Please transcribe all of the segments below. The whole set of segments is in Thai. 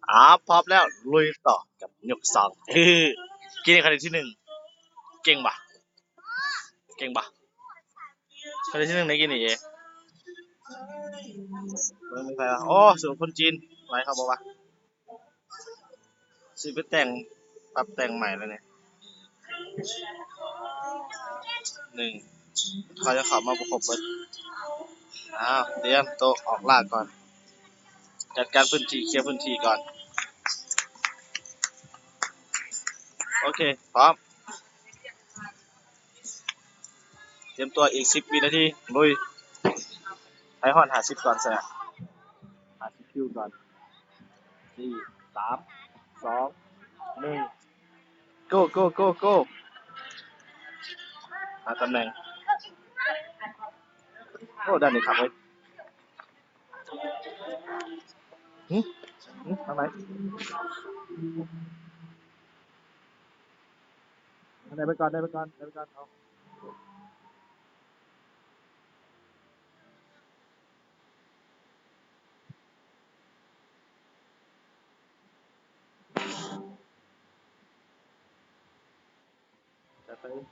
พร้อมแล้วลุยต่อกับยกสองกินในคะแนนที่หนึ่งเก่งปะเก่งปะคะแนนที่หนึ่งในกินนี่เองไม่ใครละโอ้ส่วนคนจีนอะไรเขาบอกว่าซื้อไปแต่งปรับแต่งใหม่แล้วเนี่ยหนึ่งเขาจะขับมาประกบเบิดเตรียมโต๊ะออกล่าก่อนจัดการพื้นที่เคลียร์พื้นที่ก่อนโอเคพร้อมเตรียมตัวอีก10 วินาทีลุยไทยฮอน50ก่อนสิ50 คิวก่อน4 3 2 1 go go go go หาตำแหน่งโอ้ด้านนี้ขับเลยทางไหนได้ไปก่อนได้ไปก่อนได้ไปก่อนเอาจะไปนี่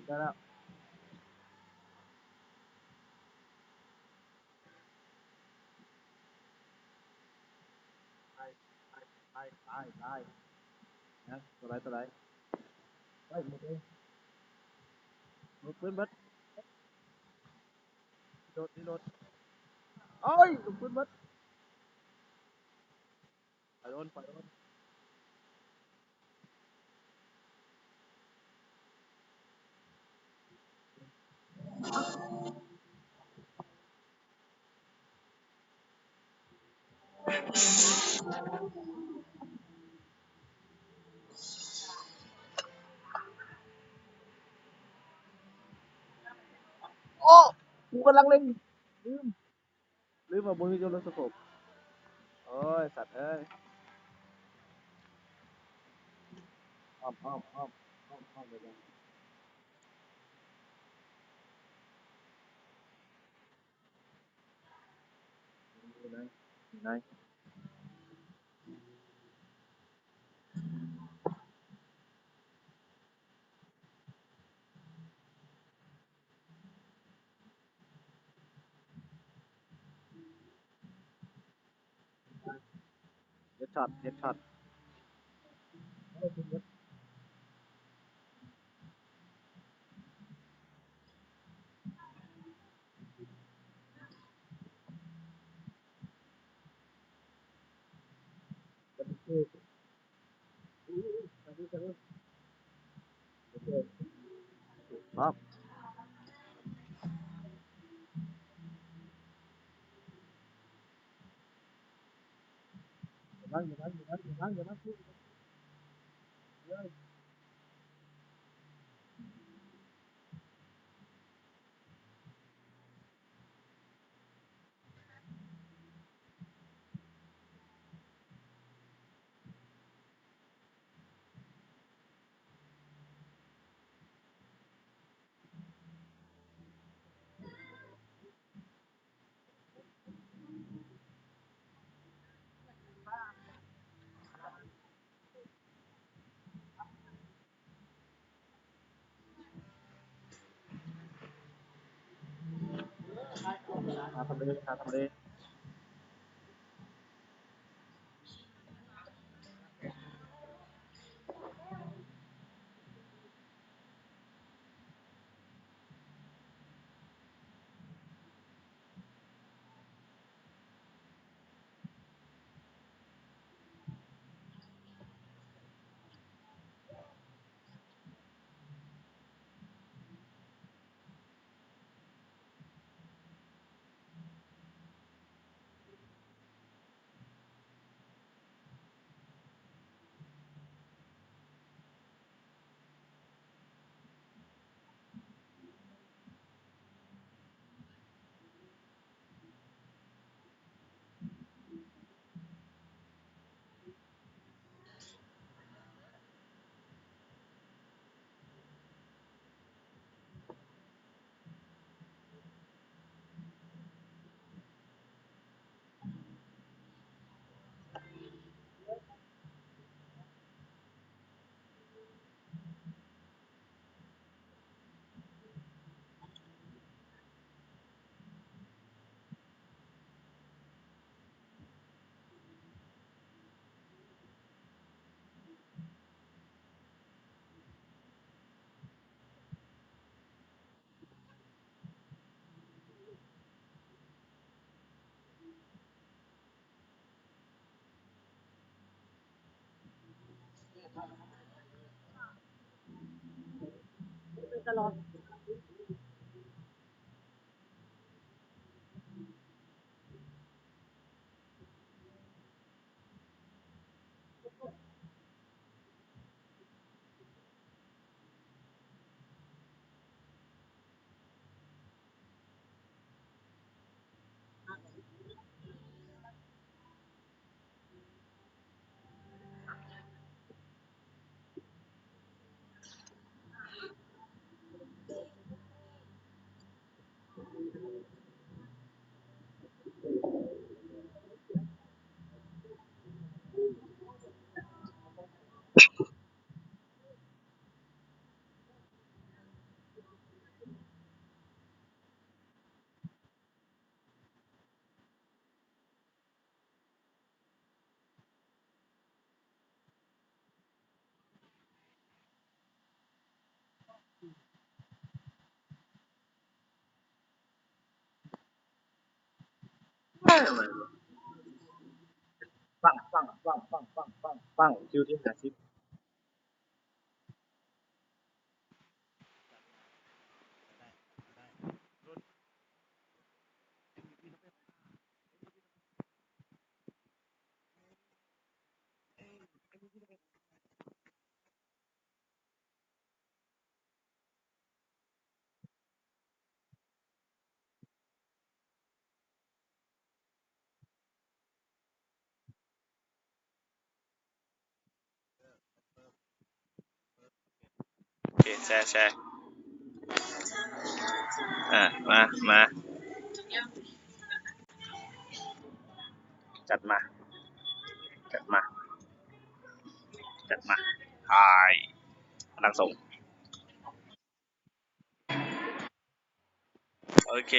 ได้แล้วตายนะตัวไหนเฮ้ยหมดเลยหมดปืนเบิดโดดเอ้ยหมดปืนเบิดไปโดนโอ้กูกำลังเล็งลืมลืมว่าบุญโยนสกปโอ้ยสัตว์เอ้ยอ้อมเลยไหนเฮดช็อตครับอย่านั่งหาทำเล ฟังคิวที่50โอเคแชร์มาจัดมาจัดมาจัดมาทายพลังส่งโอเค